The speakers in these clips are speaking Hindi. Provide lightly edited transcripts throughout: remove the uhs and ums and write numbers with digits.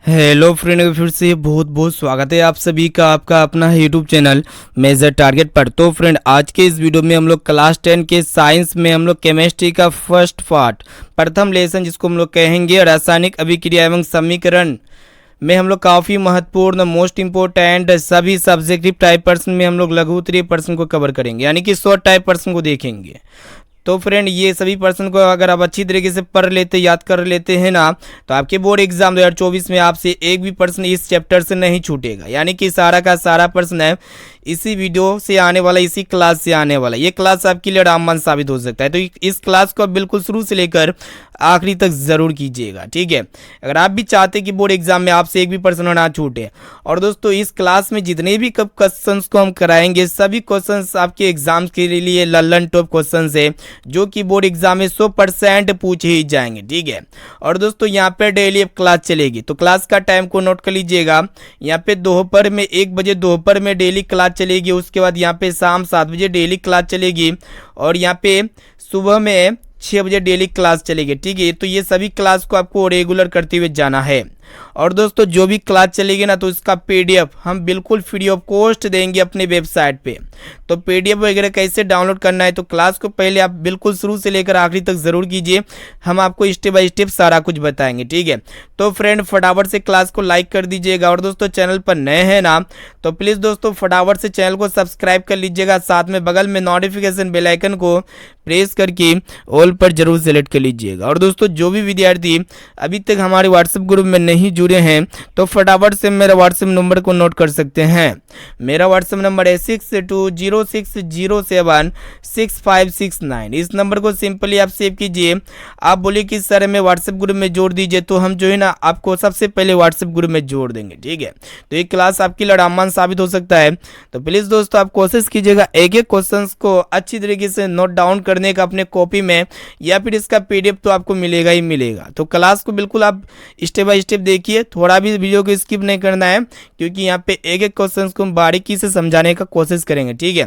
हेलो फ्रेंड, फिर से बहुत बहुत स्वागत है आप सभी का आपका अपना यूट्यूब चैनल मेजर टारगेट पर। तो फ्रेंड, आज के इस वीडियो में हम लोग क्लास 10 के साइंस में हम लोग केमिस्ट्री का फर्स्ट पार्ट प्रथम लेसन जिसको हम लोग कहेंगे रासायनिक अभिक्रिया एवं समीकरण में हम लोग काफ़ी महत्वपूर्ण मोस्ट इंपॉर्टेंट सभी सब्जेक्टिव टाइप पर्सन में हम लोग लघु उत्तरीय पर्सन को कवर करेंगे, यानी कि शॉर्ट टाइप पर्सन को देखेंगे। तो फ्रेंड, ये सभी पर्सन को अगर आप अच्छी तरीके से पढ़ लेते याद कर लेते हैं ना, तो आपके बोर्ड एग्जाम 2024 में आपसे एक भी पर्सन इस चैप्टर से नहीं छूटेगा, यानी कि सारा का सारा पर्सन है इसी वीडियो से आने वाला, इसी क्लास से आने वाला। ये क्लास आपके लिए रामबाण साबित हो सकता है, तो इस क्लास को आप बिल्कुल शुरू से लेकर आखिरी तक जरूर कीजिएगा, ठीक है। अगर आप भी चाहते कि बोर्ड एग्जाम में आपसे एक भी पर्सन ना छूटे। और दोस्तों, इस क्लास में जितने भी क्वेश्चंस को हम कराएंगे सभी क्वेश्चंस आपके एग्जाम के लिए लल्लन टॉप क्वेश्चंस है, जो कि बोर्ड एग्जाम में 100% पूछे ही जाएंगे, ठीक है। और दोस्तों, यहाँ पे डेली अब क्लास चलेगी, तो क्लास का टाइम को नोट कर लीजिएगा। यहाँ पे दोपहर में 1 बजे दोपहर में डेली क्लास चलेगी, उसके बाद यहाँ पे शाम 7 बजे डेली क्लास चलेगी, और यहाँ पे सुबह में 6 बजे डेली क्लास चलेगी, ठीक है। तो ये सभी क्लास को आपको रेगुलर करते हुए जाना है। और दोस्तों, जो भी क्लास चलेगी ना, तो इसका पीडीएफ हम बिल्कुल फ्री ऑफ कॉस्ट देंगे अपने वेबसाइट पे। तो पीडीएफ वगैरह कैसे डाउनलोड करना है, तो क्लास को पहले आप बिल्कुल शुरू से लेकर आखिरी तक जरूर कीजिए, हम आपको स्टेप बाय स्टेप सारा कुछ बताएंगे, ठीक है। तो फ्रेंड, फटाफट से क्लास को लाइक कर दीजिएगा, और दोस्तों चैनल पर नए हैं ना, तो प्लीज़ दोस्तों फटाफट से चैनल को सब्सक्राइब कर लीजिएगा, साथ में बगल में नोटिफिकेशन बेल आइकन को प्रेस करके ऑल पर जरूर सेलेक्ट कर लीजिएगा। और दोस्तों, जो भी विद्यार्थी अभी तक हमारे व्हाट्सएप ग्रुप में नहीं जुड़े हैं, तो फटाफट से मेरा व्हाट्सएप नंबर को नोट कर सकते हैं। मेरा व्हाट्सएप नंबर है 6206076569। इस नंबर को सिंपली आप सेव कीजिए। आप बोलिए कि सर हमें व्हाट्सएप ग्रुप में जोड़ दीजिए, तो हम जो है ना आपको सबसे पहले व्हाट्सएप ग्रुप में जोड़ देंगे, ठीक है। तो ये क्लास आपकी लिए रामबाण साबित हो सकता है। तो प्लीज़ दोस्तों, आप कोशिश कीजिएगा एक एक क्वेश्चन को अच्छी तरीके से नोट डाउन करने का अपने कॉपी में, या फिर इसका पीडीएफ तो आपको मिलेगा ही मिलेगा। तो क्लास को बिल्कुल आप स्टेप बाय स्टेप देखिए, थोड़ा भी वीडियो को स्किप नहीं करना है, क्योंकि यहाँ पे एक एक क्वेश्चन को हम बारीकी से समझाने का कोशिश करेंगे, ठीक है।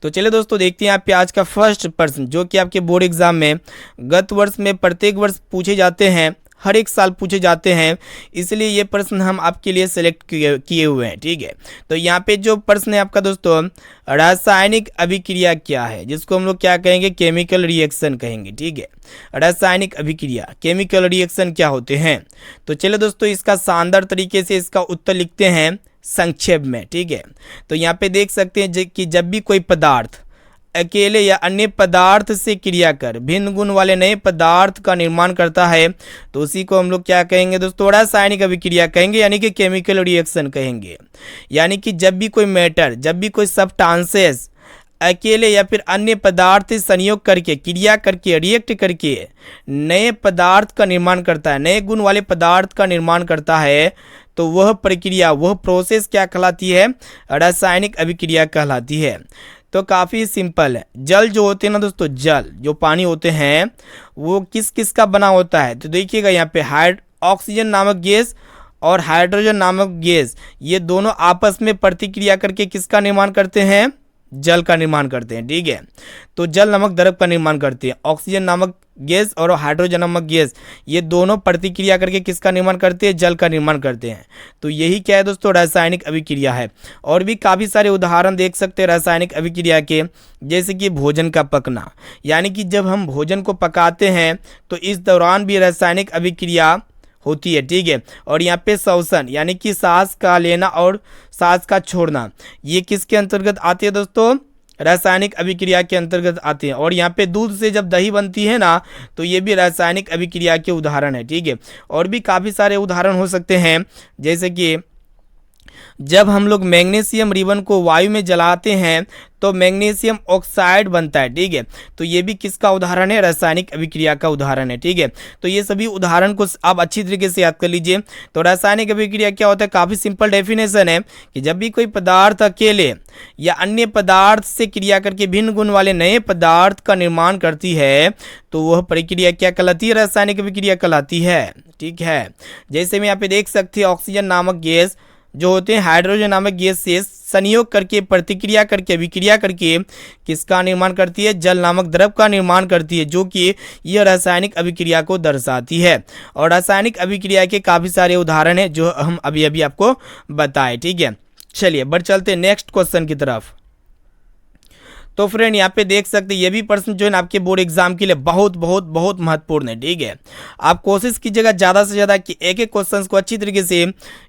तो चलिए दोस्तों, देखते हैं आप पे आज का फर्स्ट प्रश्न, जो कि आपके बोर्ड एग्जाम में गत वर्ष में प्रत्येक वर्ष पूछे जाते हैं, हर एक साल पूछे जाते हैं, इसलिए ये प्रश्न हम आपके लिए सेलेक्ट किए हुए हैं, ठीक है। तो यहाँ पे जो प्रश्न है आपका दोस्तों, रासायनिक अभिक्रिया क्या है, जिसको हम लोग क्या कहेंगे, केमिकल रिएक्शन कहेंगे, ठीक है। रासायनिक अभिक्रिया, केमिकल रिएक्शन क्या होते हैं। तो चलिए दोस्तों, इसका शानदार तरीके से इसका उत्तर लिखते हैं संक्षेप में, ठीक है। तो यहाँ पे देख सकते हैं कि जब भी कोई पदार्थ अकेले या अन्य पदार्थ से क्रिया कर भिन्न गुण वाले नए पदार्थ का निर्माण करता है, तो उसी को हम लोग क्या कहेंगे दोस्तों, रासायनिक अभिक्रिया कहेंगे, यानी कि केमिकल रिएक्शन कहेंगे। यानी कि जब भी कोई मैटर, जब भी कोई सब्सटेंसेस अकेले या फिर अन्य पदार्थ से संयोग करके, क्रिया करके, रिएक्ट करके नए पदार्थ का निर्माण करता है, नए गुण वाले पदार्थ का निर्माण करता है, तो वह प्रक्रिया, वह प्रोसेस क्या कहलाती है, रासायनिक अभिक्रिया कहलाती है। तो काफ़ी सिंपल है। जल जो होते हैं ना दोस्तों, जल जो पानी होते हैं, वो किस किस का बना होता है, तो देखिएगा यहाँ पे ऑक्सीजन नामक गैस और हाइड्रोजन नामक गैस, ये दोनों आपस में प्रतिक्रिया करके किसका निर्माण करते हैं, जल का निर्माण करते हैं, ठीक है। तो जल नामक द्रव का निर्माण करते हैं। ऑक्सीजन नामक गैस और हाइड्रोजन नामक गैस, ये दोनों प्रतिक्रिया करके किसका निर्माण करते हैं, जल का निर्माण करते हैं। तो यही क्या है दोस्तों, रासायनिक अभिक्रिया है। और भी काफ़ी सारे उदाहरण देख सकते हैं रासायनिक अभिक्रिया के, जैसे कि भोजन का पकना, यानी कि जब हम भोजन को पकाते हैं तो इस दौरान भी रासायनिक अभिक्रिया होती है, ठीक है। और यहाँ पे श्वसन, यानी कि सांस का लेना और सांस का छोड़ना, ये किसके अंतर्गत आती है दोस्तों, रासायनिक अभिक्रिया के अंतर्गत आते हैं। और यहाँ पे दूध से जब दही बनती है ना, तो ये भी रासायनिक अभिक्रिया के उदाहरण है, ठीक है। और भी काफ़ी सारे उदाहरण हो सकते हैं, जैसे कि जब हम लोग मैग्नीशियम रिबन को वायु में जलाते हैं तो मैग्नीशियम ऑक्साइड बनता है, ठीक है। तो ये भी किसका उदाहरण है, रासायनिक अभिक्रिया का उदाहरण है, ठीक है। तो ये सभी उदाहरण को आप अच्छी तरीके से याद कर लीजिए। तो रासायनिक अभिक्रिया क्या होता है, काफ़ी सिंपल डेफिनेशन है कि जब भी कोई पदार्थ अकेले या अन्य पदार्थ से क्रिया करके भिन्न गुण वाले नए पदार्थ का निर्माण करती है, तो वह प्रक्रिया क्या कहलाती है, रासायनिक अभिक्रिया कहलाती है, ठीक है। जैसे मैं यहाँ पे देख सकते हैं, ऑक्सीजन नामक गैस जो होते हैं हाइड्रोजन नामक गैस से संयोग करके प्रतिक्रिया करके अभिक्रिया करके किसका निर्माण करती है, जल नामक द्रव का निर्माण करती है, जो कि यह रासायनिक अभिक्रिया को दर्शाती है। और रासायनिक अभिक्रिया के काफ़ी सारे उदाहरण हैं जो हम अभी अभी आपको बताए। ठीक है, चलिए बढ़ चलते हैं नेक्स्ट क्वेश्चन की तरफ। तो फ्रेंड यहाँ पे देख सकते हैं ये भी प्रश्न जो है ना आपके बोर्ड एग्जाम के लिए बहुत बहुत बहुत महत्वपूर्ण है। ठीक है, आप कोशिश कीजिएगा ज़्यादा से ज़्यादा कि एक एक क्वेश्चन को अच्छी तरीके से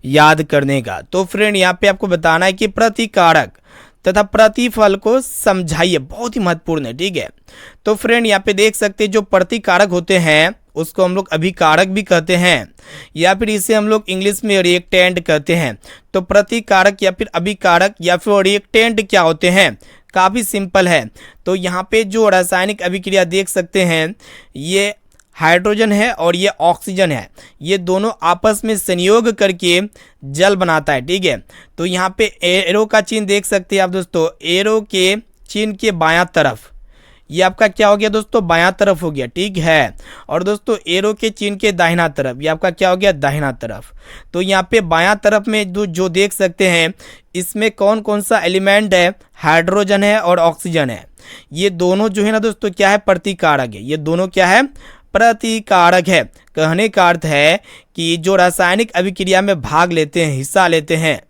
याद करने का। तो फ्रेंड यहाँ पे आपको बताना है कि प्रतिकारक तथा प्रतिफल को समझाइए, बहुत ही महत्वपूर्ण है। ठीक है, तो फ्रेंड यहाँ पे देख सकते हैं जो प्रतिकारक होते हैं उसको हम लोग अभिकारक भी कहते हैं, या फिर इसे हम लोग इंग्लिश में रिएक्टेंट कहते हैं। तो प्रतिकारक या फिर अभिकारक या फिर रिएक्टेंट क्या होते हैं, काफ़ी सिंपल है। तो यहाँ पे जो रासायनिक अभिक्रिया देख सकते हैं, ये हाइड्रोजन है और ये ऑक्सीजन है, ये दोनों आपस में संयोग करके जल बनाता है। ठीक है, तो यहाँ पे एरो का चिन्ह देख सकते हैं आप दोस्तों, एरो के चिन्ह के बायां तरफ ये आपका क्या हो गया दोस्तों, बायां तरफ हो गया। ठीक है, और दोस्तों एरो के चिन्ह के दाहिना तरफ ये आपका क्या हो गया, दाहिना तरफ। तो यहाँ पे बायां तरफ में जो देख सकते हैं इसमें कौन कौन सा एलिमेंट है, हाइड्रोजन है और ऑक्सीजन है। ये दोनों जो है ना दोस्तों क्या है, प्रतिकारक है। ये दोनों क्या है, प्रतिकारक है। कहने का अर्थ है कि जो रासायनिक अभिक्रिया में भाग लेते हैं, हिस्सा लेते हैं,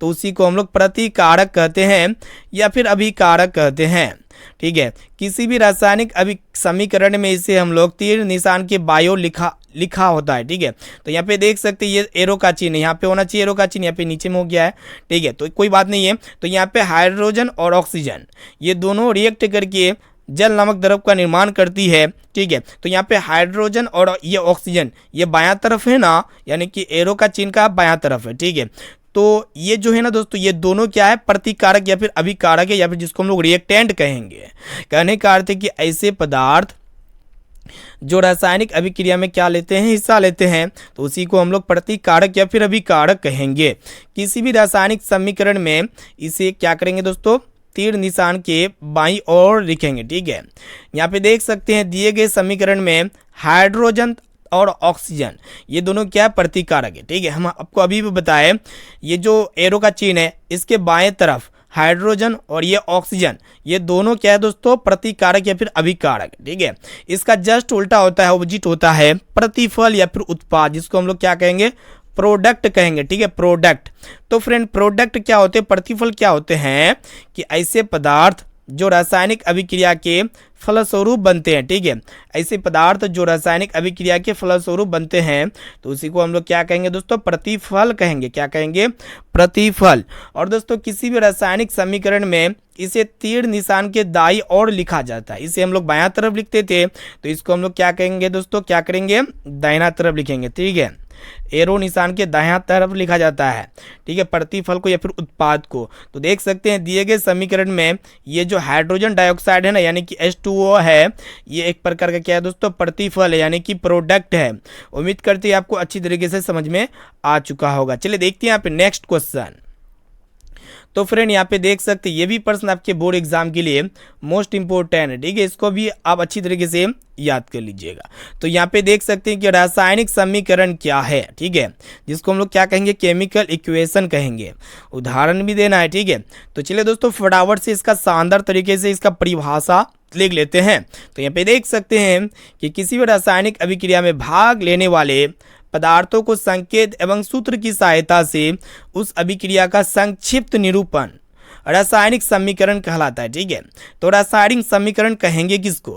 तो उसी को हम लोग प्रतिकारक कहते हैं या फिर अभिकारक कहते हैं। ठीक है, किसी भी रासायनिक समीकरण में इसे हम लोग तीर निशान के बायो लिखा होता है। ठीक है, तो यहाँ पे देख सकते हैं ये एरो का चिन्ह यहाँ पे होना चाहिए, एरो का चिन्ह यहाँ पे नीचे में हो गया है। ठीक है, तो कोई बात नहीं है। तो यहाँ पे हाइड्रोजन और ऑक्सीजन ये दोनों रिएक्ट करके जल नामक द्रव का निर्माण करती है। ठीक है, तो यहाँ पे हाइड्रोजन और ये ऑक्सीजन ये बायां तरफ है ना, यानी कि एरो का चिन्ह का बायां तरफ है। ठीक है, तो ये जो है ना दोस्तों ये दोनों क्या है, प्रतिकारक या फिर अभिकारक है, या फिर जिसको हम लोग रिएक्टेंट कहेंगे। कहने का अर्थ है कि ऐसे पदार्थ जो रासायनिक अभिक्रिया में क्या लेते हैं, हिस्सा लेते हैं, तो उसी को हम लोग प्रतिकारक या फिर अभिकारक कहेंगे। किसी भी रासायनिक समीकरण में इसे क्या करेंगे दोस्तों, तीर निशान के बाईं ओर लिखेंगे। ठीक है, यहाँ पे देख सकते हैं दिए गए समीकरण में हाइड्रोजन और ऑक्सीजन ये दोनों क्या है, प्रतिकारक है। ठीक है, हम आपको अभी भी बताएं ये जो एरो का चिन्ह है इसके बाएं तरफ हाइड्रोजन और ये ऑक्सीजन ये दोनों क्या है दोस्तों, प्रतिकारक या फिर अभिकारक। ठीक है, इसका जस्ट उल्टा होता है, ऑपोजिट होता है प्रतिफल या फिर उत्पाद, जिसको हम लोग क्या कहेंगे, प्रोडक्ट कहेंगे। ठीक है, प्रोडक्ट। तो फ्रेंड प्रोडक्ट क्या होते हैं, प्रतिफल क्या होते हैं कि ऐसे पदार्थ जो रासायनिक अभिक्रिया के फलस्वरूप बनते हैं। ठीक है, ऐसे पदार्थ जो रासायनिक अभिक्रिया के फलस्वरूप बनते हैं, तो उसी को हम लोग क्या कहेंगे दोस्तों, प्रतिफल कहेंगे। क्या कहेंगे, प्रतिफल। और दोस्तों किसी भी रासायनिक समीकरण में इसे तीर निशान के दाईं ओर लिखा जाता है। इसे हम लोग बायां तरफ लिखते थे, तो इसको हम लोग क्या कहेंगे दोस्तों, क्या करेंगे, दाहिना तरफ लिखेंगे। ठीक है, एरो निशान के दाहिना तरफ लिखा जाता है। ठीक है, प्रतिफल को या फिर उत्पाद को। तो देख सकते हैं दिए गए समीकरण में ये जो हाइड्रोजन डाइऑक्साइड है ना, यानी कि H2O है, ये एक प्रकार का क्या है दोस्तों, प्रतिफल है, यानी कि प्रोडक्ट है। उम्मीद करते हैं आपको अच्छी तरीके से समझ में आ चुका होगा। चलिए देखते हैं यहाँ पे नेक्स्ट क्वेश्चन। तो फ्रेंड यहाँ पे देख सकते हैं ये भी प्रश्न आपके बोर्ड एग्जाम के लिए मोस्ट इंपोर्टेंट है। ठीक है, इसको भी आप अच्छी तरीके से याद कर लीजिएगा। तो यहाँ पे देख सकते हैं कि रासायनिक समीकरण क्या है। ठीक है, जिसको हम लोग क्या कहेंगे, केमिकल इक्वेशन कहेंगे। उदाहरण भी देना है। ठीक है, तो चलिए दोस्तों फटाफट से इसका शानदार तरीके से इसका परिभाषा लिख लेते हैं। तो यहाँ पे देख सकते हैं कि किसी भी रासायनिक अभिक्रिया में भाग लेने वाले पदार्थों को संकेत एवं सूत्र की सहायता से उस अभिक्रिया का संक्षिप्त निरूपण रासायनिक समीकरण कहलाता है। ठीक है, तो रासायनिक समीकरण कहेंगे किसको,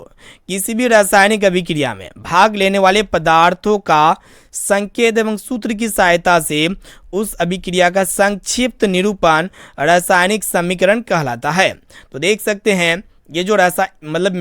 किसी भी रासायनिक अभिक्रिया में भाग लेने वाले पदार्थों का संकेत एवं सूत्र की सहायता से उस अभिक्रिया का संक्षिप्त निरूपण रासायनिक समीकरण कहलाता है। तो देख सकते हैं ये जो मतलब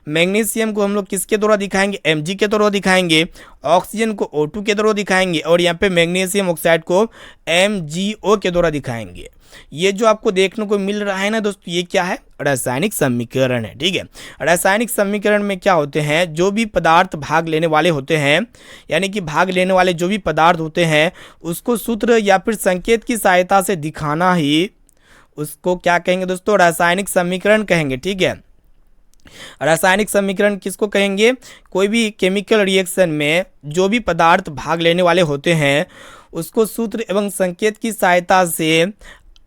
मैग्नीशियम को हम लोग किसके द्वारा दिखाएंगे, Mg के द्वारा दिखाएंगे, ऑक्सीजन को O2 के द्वारा दिखाएंगे, और यहाँ पे मैग्नीशियम ऑक्साइड को MgO के द्वारा दिखाएंगे। ये जो आपको देखने को मिल रहा है ना दोस्तों, ये क्या है, रासायनिक समीकरण है। ठीक है, रासायनिक समीकरण में क्या होते हैं, जो भी पदार्थ भाग लेने वाले होते हैं, यानी कि भाग लेने वाले जो भी पदार्थ होते हैं उसको सूत्र या फिर संकेत की सहायता से दिखाना ही उसको क्या कहेंगे दोस्तों, रासायनिक समीकरण कहेंगे। ठीक है, रासायनिक समीकरण किसको कहेंगे, कोई भी केमिकल रिएक्शन में जो भी पदार्थ भाग लेने वाले होते हैं उसको सूत्र एवं संकेत की सहायता से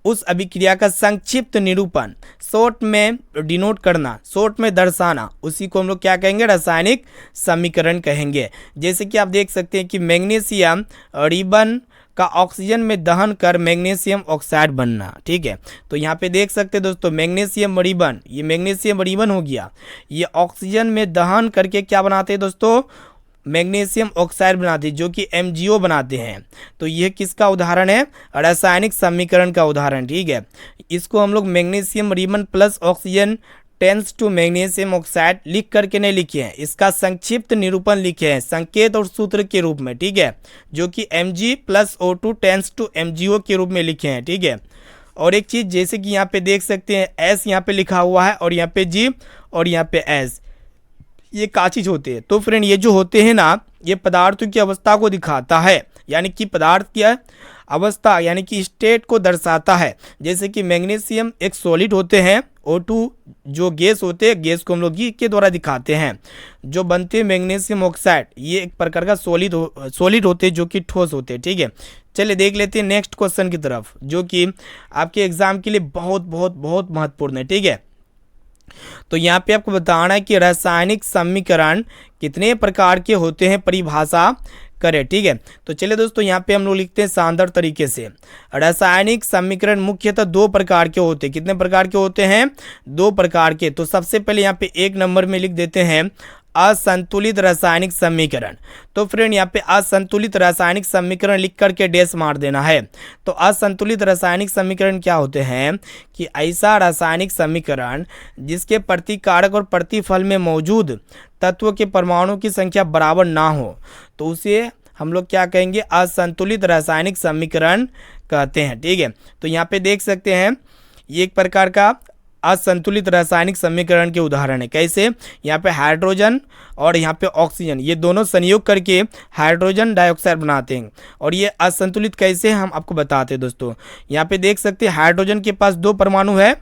उस अभिक्रिया का संक्षिप्त निरूपण, शॉर्ट में डिनोट करना, शॉर्ट में दर्शाना, उसी को हम लोग क्या कहेंगे, रासायनिक समीकरण कहेंगे। जैसे कि आप देख सकते हैं कि मैग्नीशियम रिबन का ऑक्सीजन में दहन कर मैग्नीशियम ऑक्साइड बनना। ठीक है, तो यहाँ पे देख सकते हैं दोस्तों मैग्नीशियम रिबन, ये मैग्नीशियम रिबन हो गया, ये ऑक्सीजन में दहन करके क्या बनाते हैं दोस्तों, मैग्नीशियम ऑक्साइड बनाते हैं, जो कि MgO बनाते हैं। तो यह किसका उदाहरण है, रासायनिक समीकरण का उदाहरण। ठीक है, इसको हम लोग magnesium ribbon plus oxygen tense to magnesium oxide लिख करके नहीं लिखे हैं, इसका संक्षिप्त निरूपण लिखे हैं संकेत और सूत्र के रूप में। ठीक है, जो कि Mg + O2 tense to MgO के रूप में लिखे हैं। ठीक है, और एक चीज़ जैसे कि यहाँ पे देख सकते हैं S यहाँ पे लिखा हुआ है और यहाँ पे G और यहाँ पे S, ये क्या चीज़ होते हैं, तो फ्रेंड ये जो होते हैं ना, ये पदार्थों की अवस्था को दिखाता है, यानी कि पदार्थ की अवस्था यानी कि स्टेट को दर्शाता है। जैसे कि मैग्नीशियम एक सॉलिड होते हैं, O2 जो गैस होते हैं, गैस को हम लोग घी के द्वारा दिखाते हैं। जो बनते हैं मैग्नीशियम ऑक्साइड, ये एक प्रकार का सॉलिड होते हैं जो कि ठोस होते हैं। ठीक है, चलिए देख लेते हैं नेक्स्ट क्वेश्चन की तरफ, जो कि आपके एग्जाम के लिए बहुत बहुत बहुत महत्वपूर्ण है। ठीक है, तो यहाँ पे आपको बताना है कि रासायनिक समीकरण कितने प्रकार के होते हैं, परिभाषा करें। ठीक है, तो चलिए दोस्तों यहाँ पे हम लोग लिखते हैं शानदार तरीके से। रासायनिक समीकरण मुख्यतः 2 प्रकार के होते हैं। कितने प्रकार के होते हैं, 2 प्रकार के। तो सबसे पहले यहाँ पे 1 नंबर में लिख देते हैं असंतुलित रासायनिक समीकरण। तो फ्रेंड यहाँ पे असंतुलित रासायनिक समीकरण लिख करके डैश मार देना है। तो असंतुलित रासायनिक समीकरण क्या होते हैं कि ऐसा रासायनिक समीकरण जिसके प्रतिकारक और प्रतिफल में मौजूद तत्व के परमाणुओं की संख्या बराबर ना हो, तो उसे हम लोग क्या कहेंगे, असंतुलित रासायनिक समीकरण कहते हैं। ठीक है, तो यहाँ पे देख सकते हैं ये एक प्रकार का असंतुलित रासायनिक समीकरण के उदाहरण है। कैसे, यहाँ पे हाइड्रोजन और यहाँ पे ऑक्सीजन, ये दोनों संयोग करके हाइड्रोजन डाइऑक्साइड बनाते हैं। और ये असंतुलित कैसे हम आपको बताते हैं दोस्तों। यहाँ पे देख सकते हैं हाइड्रोजन के पास 2 परमाणु है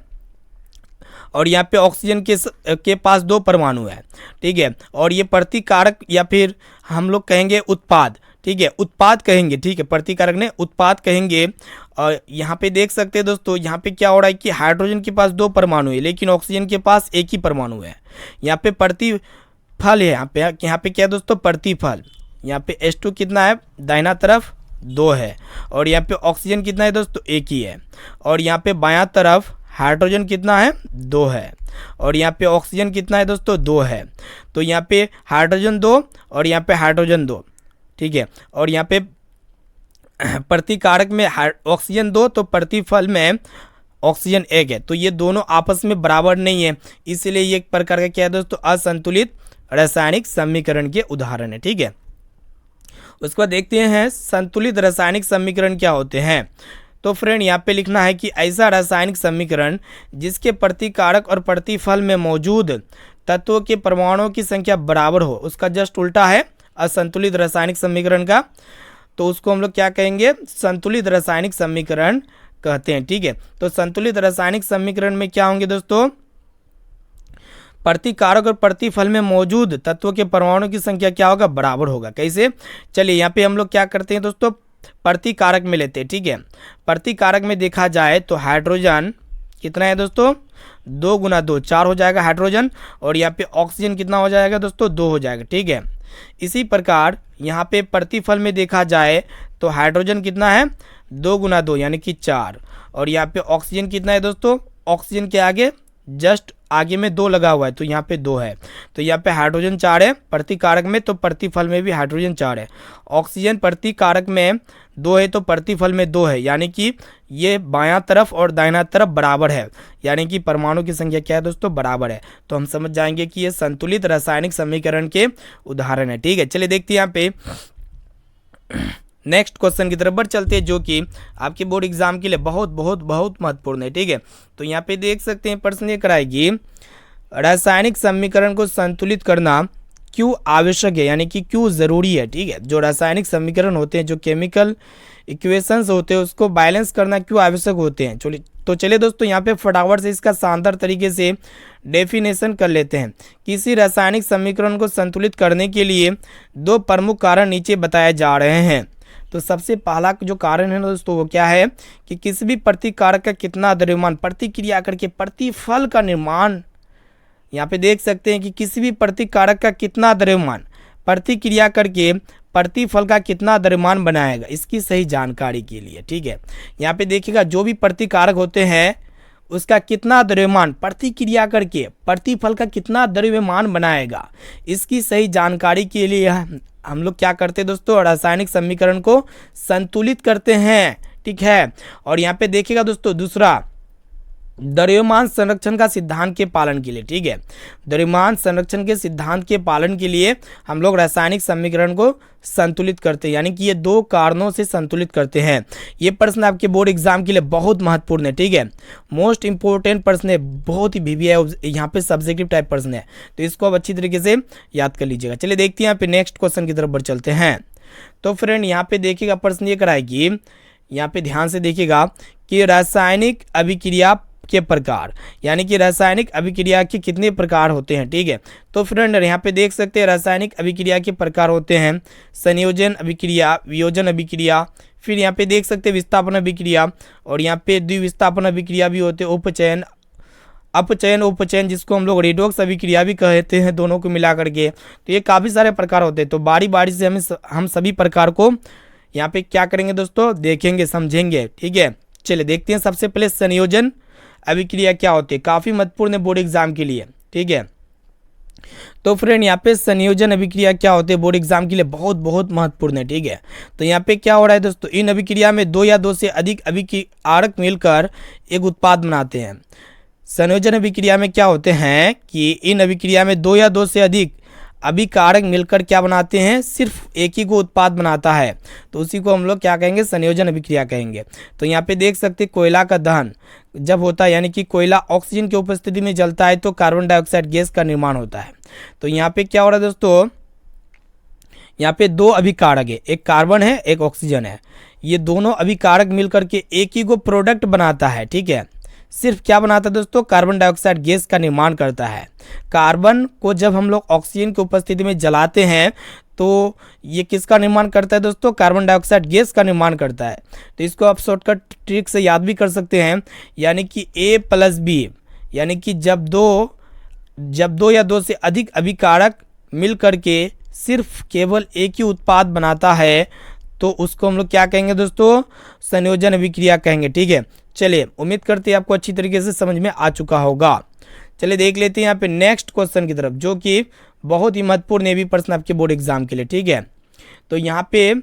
और यहाँ पे ऑक्सीजन के पास 2 परमाणु है। ठीक है, और ये प्रतिकारक या फिर हम लोग कहेंगे उत्पाद। ठीक है, उत्पाद कहेंगे। ठीक है, प्रतिकारक ने उत्पाद कहेंगे। और यहाँ पे देख सकते हैं दोस्तों, यहाँ पे क्या हो रहा है कि हाइड्रोजन के पास 2 परमाणु है लेकिन ऑक्सीजन के पास 1 ही परमाणु है। यहाँ पे प्रतिफल है, यहाँ पे क्या है दोस्तों, प्रतिफल। यहाँ पे H2 कितना है, दाहिना तरफ 2 है और यहाँ पे ऑक्सीजन कितना है दोस्तों, 1 ही है। और यहाँ पे बायां तरफ हाइड्रोजन कितना है, 2 है और यहाँ पे ऑक्सीजन कितना है दोस्तों, 2 है। तो यहाँ पे हाइड्रोजन 2 और यहाँ पे हाइड्रोजन 2। ठीक है, और यहाँ पे प्रतिकारक में ऑक्सीजन 2 तो प्रतिफल में ऑक्सीजन 1 है। तो ये दोनों आपस में बराबर नहीं है, इसलिए ये एक प्रकार का क्या है दोस्तों, असंतुलित रासायनिक समीकरण के उदाहरण है। ठीक है, उसके बाद देखते हैं संतुलित रासायनिक समीकरण क्या होते हैं। तो फ्रेंड यहाँ पे लिखना है कि ऐसा रासायनिक समीकरण जिसके प्रतिकारक और प्रतिफल में मौजूद तत्वों के परमाणुओं की संख्या बराबर हो, उसका जस्ट उल्टा है असंतुलित रासायनिक समीकरण का। तो उसको हम लोग क्या कहेंगे, संतुलित रासायनिक समीकरण कहते हैं। ठीक है, तो संतुलित रासायनिक समीकरण में क्या होंगे दोस्तों, प्रतिकारक और प्रतिफल में मौजूद तत्वों के परमाणुओं की संख्या क्या होगा, बराबर होगा। कैसे, चलिए यहाँ पे हम लोग क्या करते हैं दोस्तों, प्रतिकारक में लेते हैं। ठीक है, प्रतिकारक में देखा जाए तो हाइड्रोजन कितना है दोस्तों, 2 × 2 4 हो जाएगा हाइड्रोजन और यहाँ पे ऑक्सीजन कितना हो जाएगा दोस्तों, 2 हो जाएगा। ठीक है, इसी प्रकार यहाँ पे प्रतिफल में देखा जाए तो हाइड्रोजन कितना है, 2 × 2 यानी कि 4 और यहाँ पे ऑक्सीजन कितना है दोस्तों, ऑक्सीजन के आगे जस्ट आगे में 2 लगा हुआ है तो यहाँ पे 2 है। तो यहाँ पे हाइड्रोजन 4 है प्रतिकारक में, तो प्रतिफल में भी हाइड्रोजन 4 है। ऑक्सीजन प्रतिकारक में 2 है तो प्रतिफल में 2 है, यानी कि ये बायां तरफ और दाहिना तरफ बराबर है, यानी कि परमाणु की संख्या क्या है दोस्तों, बराबर है। तो हम समझ जाएंगे कि ये संतुलित रासायनिक समीकरण के उदाहरण है। ठीक है, चलिए देखते हैं यहाँ पे नेक्स्ट क्वेश्चन की तरफ बढ़ चलते हैं, जो कि आपके बोर्ड एग्जाम के लिए बहुत बहुत बहुत महत्वपूर्ण है। ठीक है, तो यहाँ पे देख सकते हैं प्रश्न ये कराएगी, रासायनिक समीकरण को संतुलित करना क्यों आवश्यक है, यानी कि क्यों ज़रूरी है। ठीक है, जो रासायनिक समीकरण होते हैं, जो केमिकल इक्वेशंस होते हैं, उसको बैलेंस करना क्यों आवश्यक होते हैं। चलिए दोस्तों यहाँ पे फटाफट से इसका शानदार तरीके से डेफिनेशन कर लेते हैं। किसी रासायनिक समीकरण को संतुलित करने के लिए 2 प्रमुख कारण नीचे बताए जा रहे हैं। तो सबसे पहला जो कारण है दोस्तों वो क्या है कि किसी भी प्रतिकारक का कितना द्रव्यमान प्रतिक्रिया करके प्रतिफल का निर्माण, यहाँ पे देख सकते हैं कि किसी भी प्रतिकारक का कितना द्रव्यमान प्रतिक्रिया करके प्रतिफल का कितना द्रव्यमान बनाएगा, इसकी सही जानकारी के लिए। ठीक है, यहाँ पे देखिएगा जो भी प्रतिकारक होते हैं उसका कितना द्रव्यमान प्रतिक्रिया करके प्रतिफल का कितना द्रव्यमान बनाएगा, इसकी सही जानकारी के लिए हम लोग क्या करते हैं दोस्तों, रासायनिक समीकरण को संतुलित करते हैं। ठीक है, और यहाँ पे देखिएगा दोस्तों दूसरा, द्रव्यमान संरक्षण का सिद्धांत के पालन के लिए। ठीक है, द्रव्यमान संरक्षण के सिद्धांत के पालन के लिए हम लोग रासायनिक समीकरण को संतुलित करते हैं, यानी कि ये दो कारणों से संतुलित करते हैं। ये प्रश्न आपके बोर्ड एग्जाम के लिए बहुत महत्वपूर्ण है। ठीक है, मोस्ट इंपॉर्टेंट प्रश्न है, बहुत ही VVI यहाँ पे सब्जेक्टिव टाइप प्रश्न है, तो इसको आप अच्छी तरीके से याद कर लीजिएगा। चलिए देखते हैं यहाँ पे नेक्स्ट क्वेश्चन की तरफ बढ़ चलते हैं। तो फ्रेंड यहाँ पे देखिएगा प्रश्न ये कराएगी, यहाँ पे ध्यान से देखिएगा कि रासायनिक अभिक्रिया के प्रकार, यानी कि रासायनिक अभिक्रिया के कितने प्रकार होते हैं। ठीक है, तो फ्रेंड यहाँ पे देख सकते हैं रासायनिक अभिक्रिया के प्रकार होते हैं संयोजन अभिक्रिया, वियोजन अभिक्रिया, फिर यहाँ पे देख सकते हैं विस्थापन अभिक्रिया, और यहाँ पे द्विविस्थापन अभिक्रिया भी होते हैं, उपचयन, अपचयन, उपचयन, जिसको हम लोग रेडॉक्स अभिक्रिया भी कहते हैं, दोनों को मिला करके। तो ये काफ़ी सारे प्रकार होते हैं, तो बारी बारी से हम सभी प्रकार को यहाँ पे क्या करेंगे दोस्तों, देखेंगे, समझेंगे। ठीक है, चलिए देखते हैं। सबसे पहले संयोजन अभिक्रिया क्या होती है, काफ़ी महत्वपूर्ण है बोर्ड एग्जाम के लिए। ठीक है, तो फ्रेंड यहाँ पे संयोजन अभिक्रिया क्या होते हैं बोर्ड एग्जाम के लिए बहुत बहुत महत्वपूर्ण है। ठीक है, तो यहाँ पे क्या हो रहा है दोस्तों, इन अभिक्रिया में दो या दो से अधिक अभिकारक मिलकर एक उत्पाद बनाते हैं। संयोजन अभिक्रिया में क्या होते हैं कि इन अभिक्रिया में दो या दो से अधिक अभिकारक मिलकर क्या बनाते हैं, सिर्फ एक ही को उत्पाद बनाता है, तो उसी को हम लोग क्या कहेंगे, संयोजन अभिक्रिया कहेंगे। तो यहाँ पे देख सकते हैं कोयला का दहन जब होता है, यानी कि कोयला ऑक्सीजन की उपस्थिति में जलता है तो कार्बन डाइऑक्साइड गैस का निर्माण होता है। तो यहाँ पे क्या हो रहा है दोस्तों, यहाँ पे दो अभिकारक है, एक कार्बन है एक ऑक्सीजन है, ये दोनों अभिकारक मिलकर के एक ही को प्रोडक्ट बनाता है। ठीक है, सिर्फ क्या बनाता है दोस्तों, कार्बन डाइऑक्साइड गैस का निर्माण करता है। कार्बन को जब हम लोग ऑक्सीजन की उपस्थिति में जलाते हैं तो ये किसका निर्माण करता है दोस्तों, कार्बन डाइऑक्साइड गैस का निर्माण करता है। तो इसको आप शॉर्टकट ट्रिक से याद भी कर सकते हैं, यानी कि A+B, यानी कि जब दो या दो से अधिक अभिकारक मिल करके सिर्फ केवल एक ही उत्पाद बनाता है तो उसको हम लोग क्या कहेंगे दोस्तों, संयोजन अभिक्रिया कहेंगे। ठीक है, चलिए उम्मीद करते हैं आपको अच्छी तरीके से समझ में आ चुका होगा। चलिए देख लेते हैं यहाँ पे नेक्स्ट क्वेश्चन की तरफ, जो कि बहुत ही महत्वपूर्ण है भी प्रश्न आपके बोर्ड एग्जाम के लिए। ठीक है, तो यहाँ पे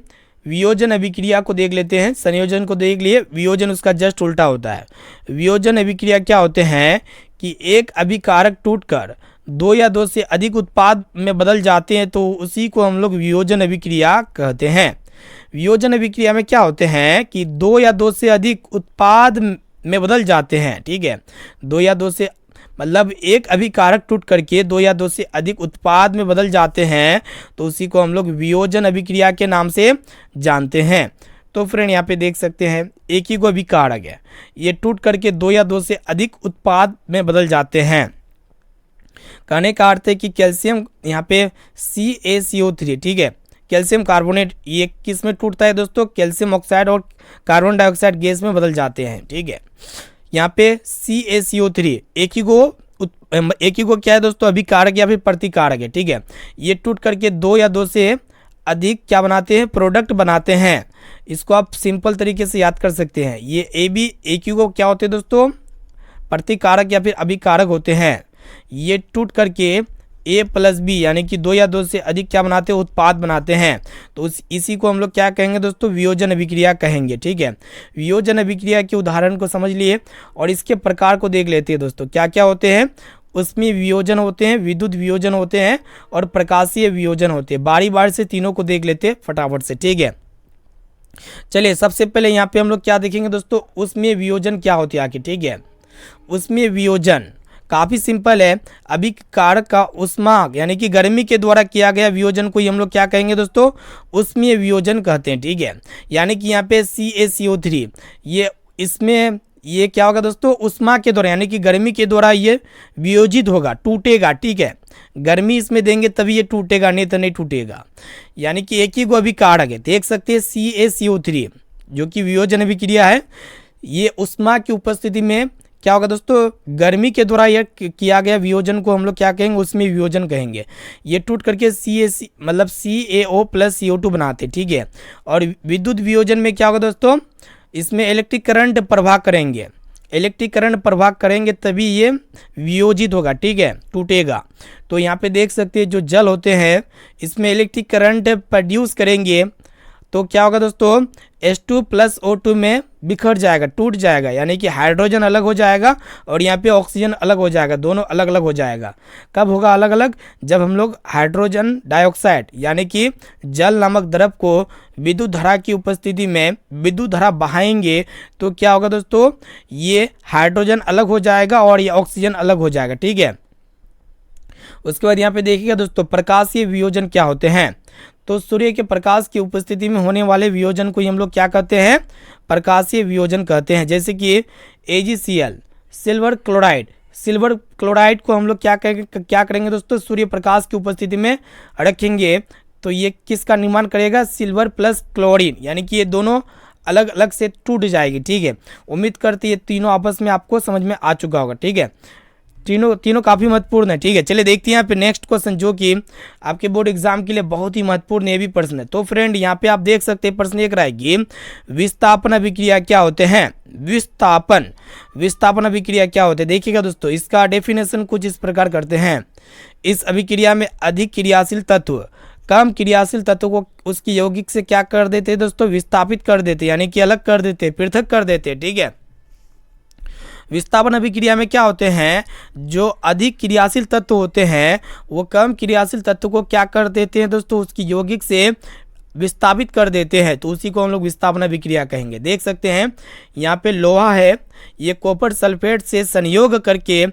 वियोजन अभिक्रिया को देख लेते हैं, संयोजन को देख लिए, वियोजन उसका जस्ट उल्टा होता है। वियोजन अभिक्रिया क्या होते हैं कि एक अभिकारक टूटकर दो या दो से अधिक उत्पाद में बदल जाते हैं तो उसी को हम लोग वियोजन अभिक्रिया कहते हैं। वियोजन अभिक्रिया में क्या होते हैं कि दो या दो से अधिक उत्पाद में बदल जाते हैं। ठीक है, दो या दो से मतलब एक अभिकारक टूट करके दो या दो से अधिक उत्पाद में बदल जाते हैं तो उसी को हम लोग वियोजन अभिक्रिया के नाम से जानते हैं। तो फ्रेंड यहाँ पे देख सकते हैं एक ही को अभिकारक है, ये टूट करके दो या दो से अधिक उत्पाद में बदल जाते हैं। कहने का अर्थ है कि कैल्शियम यहाँ पे CaCO3, ठीक है, कैल्शियम कार्बोनेट, ये किस में टूटता है दोस्तों, कैल्शियम ऑक्साइड और कार्बन डाइऑक्साइड गैस में बदल जाते हैं। ठीक है, यहाँ पे CaCO3 एक ही को क्या है दोस्तों, अभिकारक या फिर प्रतिकारक है। ठीक है, ये टूट करके दो या दो से अधिक क्या बनाते हैं, प्रोडक्ट बनाते हैं। इसको आप सिंपल तरीके से याद कर सकते हैं। ये एक ही को क्या होते हैं दोस्तों, प्रतिकारक या फिर अभिकारक होते हैं। ये टूट करके A+B यानी कि दो या दो से अधिक क्या बनाते हैं, उत्पाद बनाते हैं। तो इसी को हम लोग क्या कहेंगे दोस्तों, वियोजन अभिक्रिया कहेंगे। ठीक है, वियोजन अभिक्रिया के उदाहरण को समझ लिए और इसके प्रकार को देख लेते हैं दोस्तों, क्या क्या होते हैं। उसमें वियोजन होते हैं, विद्युत वियोजन होते हैं और प्रकाशीय वियोजन होते हैं। बारी बारी से तीनों को देख लेते हैं फटाफट से। ठीक है, चलिए सबसे पहले यहाँ पे हम लोग क्या देखेंगे दोस्तों, उसमें वियोजन क्या होती है आखिर। ठीक है, उसमें वियोजन काफ़ी सिंपल है, अभिकारक का उष्मा यानी कि गर्मी के द्वारा किया गया वियोजन को ही हम लोग क्या कहेंगे दोस्तों, उसमें वियोजन कहते हैं। ठीक है, यानी कि यहाँ पे CaCO3 ये इसमें ये क्या होगा दोस्तों, ऊष्मा के द्वारा यानी कि गर्मी के द्वारा ये वियोजित होगा, टूटेगा, ठीक है। गर्मी इसमें देंगे तभी ये टूटेगा, नहीं तो नहीं टूटेगा। यानी कि एक ही को अभी कारक है, देख सकते हैं CaCO3 जो कि वियोजन अभिक्रिया है। ये ऊष्मा की उपस्थिति में क्या होगा दोस्तों, गर्मी के द्वारा यह किया गया वियोजन को हम लोग क्या कहेंगे, उसमें वियोजन कहेंगे। ये टूट करके CaC मतलब CaO प्लस CO2 बनाते, ठीक है। और विद्युत वियोजन में क्या होगा दोस्तों, इसमें इलेक्ट्रिक करंट प्रवाह करेंगे, इलेक्ट्रिक करंट प्रवाह करेंगे तभी ये वियोजित होगा, ठीक है, टूटेगा। तो यहाँ पे देख सकते हैं जो जल होते हैं इसमें इलेक्ट्रिक करंट प्रोड्यूस करेंगे तो क्या होगा दोस्तों, H2 प्लस O2 में बिखर जाएगा, टूट जाएगा, यानी कि हाइड्रोजन अलग हो जाएगा और यहाँ पे ऑक्सीजन अलग हो जाएगा, दोनों अलग अलग हो जाएगा। कब होगा अलग अलग, जब हम लोग हाइड्रोजन डाइऑक्साइड यानी कि जल नामक द्रव को विद्युत धारा की उपस्थिति में विद्युत धारा बहाएंगे तो क्या होगा दोस्तों, ये हाइड्रोजन अलग हो जाएगा और ये ऑक्सीजन अलग हो जाएगा, ठीक है। उसके बाद यहाँ पे देखिएगा दोस्तों प्रकाशीय वियोजन क्या होते हैं। तो सूर्य के प्रकाश की उपस्थिति में होने वाले वियोजन को हम लोग क्या कहते हैं, प्रकाशीय वियोजन कहते हैं। जैसे कि AgCl silver chloride, silver chloride को हम लोग क्या करेंगे दोस्तों, सूर्य प्रकाश की उपस्थिति में रखेंगे तो ये किसका निर्माण करेगा, सिल्वर प्लस क्लोरीन, यानी कि ये दोनों अलग अलग से टूट जाएगी, ठीक है। उम्मीद करते ये तीनों आपस में आपको समझ में आ चुका होगा, ठीक है। तीनों काफ़ी महत्वपूर्ण है, ठीक है। चलिए देखते हैं यहाँ पे नेक्स्ट क्वेश्चन जो कि आपके बोर्ड एग्जाम के लिए बहुत ही महत्वपूर्ण ये भी प्रश्न है। तो फ्रेंड यहाँ पे आप देख सकते हैं प्रश्न एक रहेगी, विस्थापन अभिक्रिया क्या होते हैं, विस्थापन अभिक्रिया क्या होते हैं। देखिएगा दोस्तों इसका डेफिनेशन कुछ इस प्रकार करते हैं, इस अभिक्रिया में अधिक क्रियाशील तत्व कम क्रियाशील तत्व को उसकी यौगिक से क्या कर देते हैं दोस्तों, विस्थापित कर देते, यानी कि अलग कर देते, पृथक कर देते, ठीक है। विस्थापन अभिक्रिया में क्या होते हैं, जो अधिक क्रियाशील तत्व होते हैं वो कम क्रियाशील तत्व को क्या कर देते हैं दोस्तों, उसकी यौगिक से विस्थापित कर देते हैं, तो उसी को हम लोग विस्थापन अभिक्रिया कहेंगे। देख सकते हैं यहाँ पे लोहा है, ये कॉपर सल्फेट से संयोग करके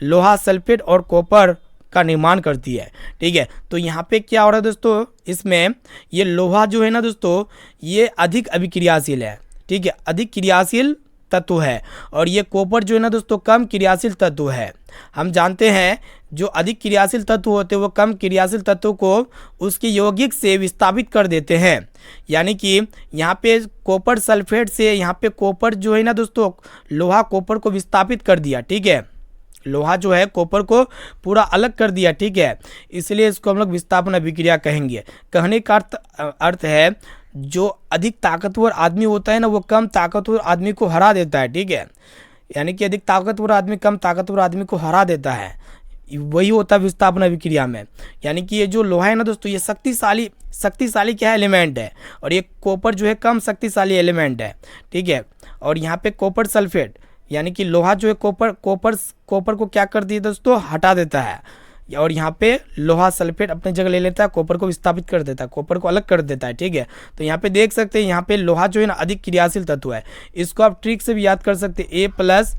लोहा सल्फेट और कॉपर का निर्माण करती है, ठीक है। तो यहाँ पे क्या हो रहा है दोस्तों, इसमें ये लोहा जो है ना दोस्तों ये अधिक अभिक्रियाशील है, ठीक है, अधिक क्रियाशील तत्व है, और ये कॉपर जो है ना दोस्तों कम क्रियाशील तत्व है। हम जानते हैं जो अधिक क्रियाशील तत्व होते हैं वो कम क्रियाशील तत्व को उसकी यौगिक से विस्थापित कर देते हैं, यानी कि यहाँ पे कॉपर सल्फेट से यहाँ पे कॉपर जो है ना दोस्तों, लोहा कॉपर को विस्थापित कर दिया, ठीक है, लोहा जो है कॉपर को पूरा अलग कर दिया, ठीक है, इसलिए इसको हम लोग विस्थापन अभिक्रिया कहेंगे। कहने का अर्थ है जो अधिक ताकतवर आदमी होता है ना वो कम ताकतवर आदमी को हरा देता है, ठीक है, यानी कि अधिक ताकतवर आदमी कम ताकतवर आदमी को हरा देता है, वही होता है विस्थापन अभिक्रिया में। यानी कि ये जो लोहा है ना दोस्तों ये शक्तिशाली क्या एलिमेंट है, और ये कॉपर जो है कम शक्तिशाली एलिमेंट है, ठीक है। और यहाँ पे कॉपर सल्फेट यानी कि लोहा जो है कॉपर को क्या कर दिया दोस्तों, हटा देता है, और यहाँ पे लोहा सल्फेट अपने जगह ले लेता है, कॉपर को विस्थापित कर देता है, कॉपर को अलग कर देता है, ठीक है। तो यहाँ पे देख सकते हैं यहाँ पे लोहा जो है ना अधिक क्रियाशील तत्व है, इसको आप ट्रिक से भी याद कर सकते हैं, A plus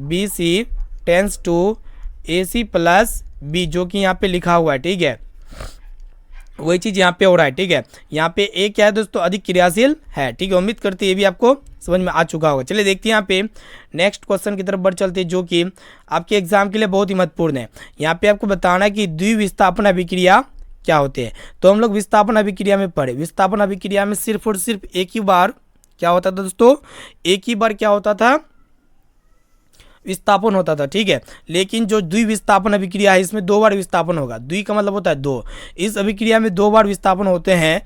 BC tends to AC plus B, जो कि यहाँ पे लिखा हुआ है, ठीक है, वही चीज़ यहाँ पे हो रहा है, ठीक है। यहाँ पे A क्या है दोस्तों, अधिक क्रियाशील है, ठीक है। उम्मीद करते हैं ये भी आपको समझ में आ चुका होगा। चलिए देखते हैं यहाँ पे नेक्स्ट क्वेश्चन की तरफ बढ़ चलते हैं जो कि आपके एग्जाम के लिए बहुत ही महत्वपूर्ण है। यहाँ पे आपको बताना है कि द्विविस्थापन अभिक्रिया क्या होते हैं। तो हम लोग विस्थापन अभिक्रिया में पढ़े, विस्थापन अभिक्रिया में सिर्फ और सिर्फ एक ही बार क्या होता था दोस्तों, एक ही बार क्या होता था, विस्थापन होता था, ठीक है। लेकिन जो द्विविस्थापन अभिक्रिया है इसमें 2 बार विस्थापन होगा, द्वि का मतलब होता है 2, इस अभिक्रिया में 2 बार विस्थापन होते हैं,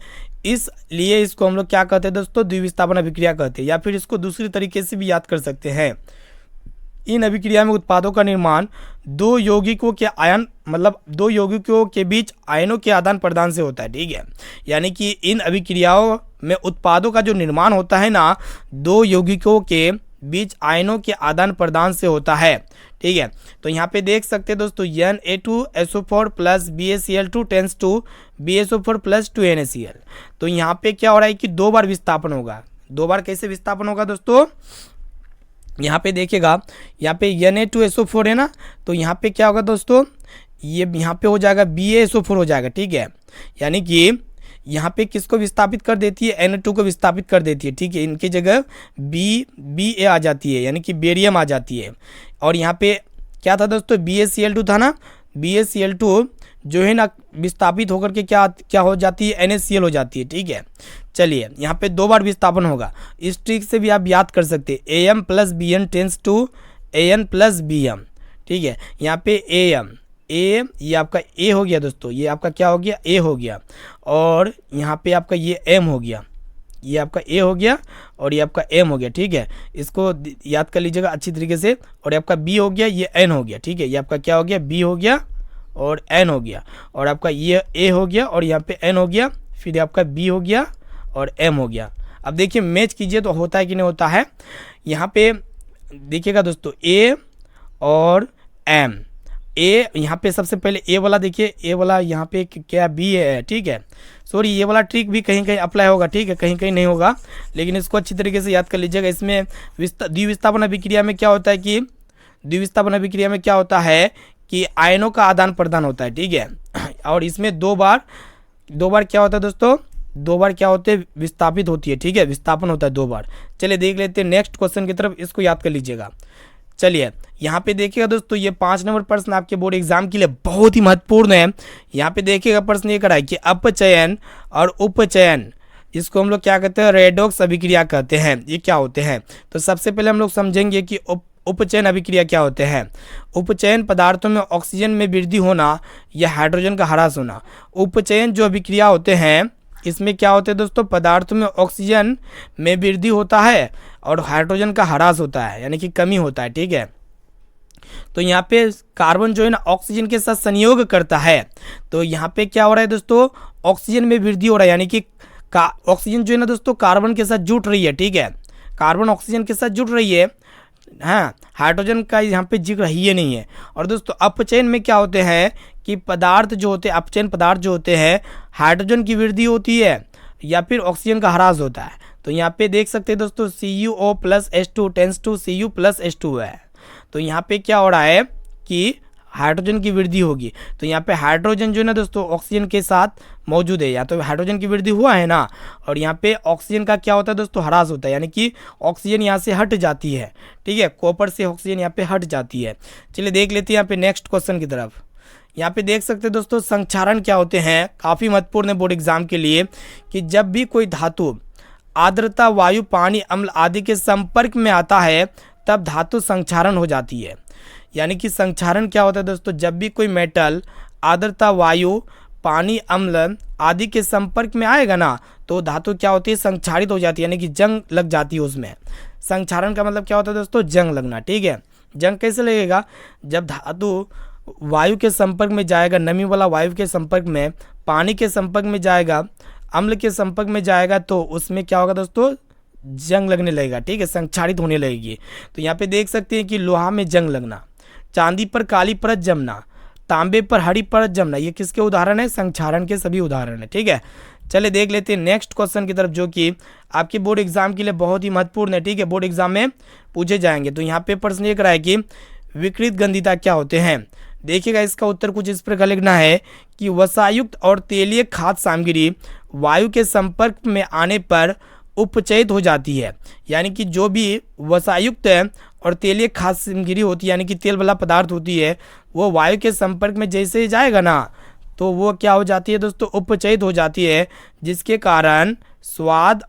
इसलिए इसको हम लोग क्या कहते हैं दोस्तों, द्विविस्थापन अभिक्रिया कहते हैं, या फिर इसको दूसरी तरीके से भी याद कर सकते हैं। इन अभिक्रिया में उत्पादों का निर्माण 2 यौगिकों के आयन मतलब 2 यौगिकों के बीच आयनों के आदान प्रदान से होता है, ठीक है। यानी कि इन अभिक्रियाओं में उत्पादों का जो निर्माण होता है ना 2 यौगिकों के बीच आयनों के आदान प्रदान से होता है, ठीक है। तो यहाँ पे देख सकते हैं दोस्तों Na2SO4 plus BaCl2 tense to BaSO4 plus 2NaCl। तो यहाँ पे क्या हो रहा है कि 2 बार विस्थापन होगा। 2 बार कैसे विस्थापन होगा दोस्तों, यहाँ पे देखिएगा, यहाँ पे Na2SO4 है ना, तो यहाँ पे क्या होगा दोस्तों, ये यहाँ पे हो जाएगा BaSO4 हो जाएगा, ठीक है। यानी कि यहाँ पे किसको विस्थापित कर देती है, Na2 को विस्थापित कर देती है, ठीक है। इनकी जगह Ba आ जाती है, यानी कि बेरियम आ जाती है। और यहाँ पे क्या था दोस्तों, BaCl2 था ना, BaCl2 जो है ना विस्थापित होकर के क्या हो जाती है, NaCl हो जाती है, ठीक है। चलिए यहाँ पे 2 बार विस्थापन होगा, इस ट्रिक से भी आप याद कर सकते हैं, Am + Bn tends to An + Bm, ठीक है। यहाँ पे Am ये आपका A हो गया दोस्तों, ये आपका क्या हो गया, A हो गया, और यहाँ पे आपका ये M हो गया, ये आपका A हो गया और ये आपका M हो गया, ठीक है। इसको याद कर लीजिएगा अच्छी तरीके से। और आपका B हो गया, ये N हो गया, ठीक है। ये आपका क्या हो गया, B हो गया और N हो गया, और आपका ये A हो गया और यहाँ पे N हो गया, फिर आपका B हो गया और M हो गया। अब देखिए मैच कीजिए तो होता है कि नहीं होता है। यहाँ पे देखिएगा दोस्तों, A और M, A यहाँ पे सबसे पहले A वाला देखिए, A वाला यहाँ पे क्या B है, ठीक है। सॉरी, ये वाला ट्रिक भी कहीं कहीं अप्लाई होगा, ठीक है, कहीं कहीं नहीं होगा, लेकिन इसको अच्छी तरीके से याद कर लीजिएगा। इसमें द्विविस्थापन अभिक्रिया में क्या होता है कि द्विविस्थापन अभिक्रिया में क्या होता है कि आयनों का आदान प्रदान होता है, ठीक है। और इसमें दो बार क्या होता है दोस्तों, 2 बार क्या होते हैं, विस्थापित होती है, ठीक है, विस्थापन होता है 2 बार। चलिए देख लेते हैं नेक्स्ट क्वेश्चन की तरफ, इसको याद कर लीजिएगा। चलिए यहाँ पे देखिएगा दोस्तों, ये 5 नंबर प्रश्न आपके बोर्ड एग्जाम के लिए बहुत ही महत्वपूर्ण है। यहाँ पे देखिएगा प्रश्न ये करा है कि अपचयन और उपचयन, इसको हम लोग क्या कहते हैं, रेडॉक्स अभिक्रिया कहते हैं, ये क्या होते हैं। तो सबसे पहले हम लोग समझेंगे कि उपचयन अभिक्रिया क्या होते हैं। उपचयन पदार्थों में ऑक्सीजन में वृद्धि होना या हाइड्रोजन का ह्रास होना। उपचयन जो अभिक्रिया होते हैं, इसमें क्या होते हैं दोस्तों, पदार्थों में ऑक्सीजन में वृद्धि होता है और हाइड्रोजन का ह्रास होता है, यानी कि कमी होता है, ठीक है। तो यहाँ पे कार्बन जो है ना ऑक्सीजन के साथ संयोग करता है, तो यहाँ पे क्या हो रहा है दोस्तों, ऑक्सीजन में वृद्धि हो रहा है, यानी कि ऑक्सीजन जो है ना दोस्तों कार्बन के साथ जुड़ रही है, ठीक है, कार्बन ऑक्सीजन के साथ जुड़ रही है, हाँ, हाइड्रोजन का यहाँ पे जिक्र ही नहीं है। और दोस्तों अपचयन में क्या होते हैं कि पदार्थ जो होते हैं, अपचयन पदार्थ जो होते हैं, हाइड्रोजन की वृद्धि होती है या फिर ऑक्सीजन का ह्रास होता है। तो यहाँ पे देख सकते हैं दोस्तों, CuO + H2 tense to Cu + H2 है। तो यहाँ पे क्या हो रहा है कि हाइड्रोजन की वृद्धि होगी। तो यहाँ पे हाइड्रोजन जो है ना दोस्तों ऑक्सीजन के साथ मौजूद है, या तो हाइड्रोजन की वृद्धि हुआ है ना, और यहाँ पे ऑक्सीजन का क्या होता है दोस्तों, ह्रास होता है, यानी कि ऑक्सीजन यहाँ से हट जाती है, ठीक है, कॉपर से ऑक्सीजन यहाँ पे हट जाती है। चलिए देख लेते हैं यहाँ पे नेक्स्ट क्वेश्चन की तरफ। यहाँ पे देख सकते हैं दोस्तों, संक्षारण क्या होते हैं, काफ़ी महत्वपूर्ण है बोर्ड एग्जाम के लिए, कि जब भी कोई धातु आर्द्रता, वायु, पानी, अम्ल आदि के संपर्क में आता है तब धातु संक्षारण हो जाती है। यानी कि संक्षारण क्या होता है दोस्तों, जब भी कोई मेटल आर्द्रता, वायु, पानी, अम्ल आदि के संपर्क में आएगा ना, तो धातु क्या होती है, संक्षारित हो जाती है, यानी कि जंग लग जाती है उसमें। संक्षारण का मतलब क्या होता है दोस्तों, जंग लगना, ठीक है। जंग कैसे लगेगा, जब धातु वायु के संपर्क में जाएगा, नमी वाला वायु के संपर्क में, पानी के संपर्क में जाएगा, अम्ल के संपर्क में जाएगा, तो उसमें क्या होगा दोस्तों, जंग लगने लगेगा, ठीक है, संक्षारित होने लगेगी। तो यहाँ पे देख सकते हैं कि लोहा में जंग लगना, चांदी पर काली परत जमना, तांबे पर हरी परत जमना, ये किसके उदाहरण है, संक्षारण के सभी उदाहरण है, ठीक है। चलिए देख लेते हैं नेक्स्ट क्वेश्चन की तरफ, जो कि आपके बोर्ड एग्जाम के लिए बहुत ही महत्वपूर्ण है, ठीक है, बोर्ड एग्जाम में पूछे जाएंगे। तो यहाँ पे प्रश्न ये करा है कि विकृत गंधिता क्या होते हैं। देखिएगा इसका उत्तर कुछ इस प्रकार लिखना है कि वसायुक्त और तेलीय खाद्य सामग्री वायु के संपर्क में आने पर उपचयित हो जाती है। यानी कि जो भी वसायुक्त और तेलीय खाद्य सामग्री होती है, यानी कि तेल वाला पदार्थ होती है, वो वायु के संपर्क में जैसे ही जाएगा ना, तो वो क्या हो जाती है दोस्तों, उपचयित हो जाती है, जिसके कारण स्वाद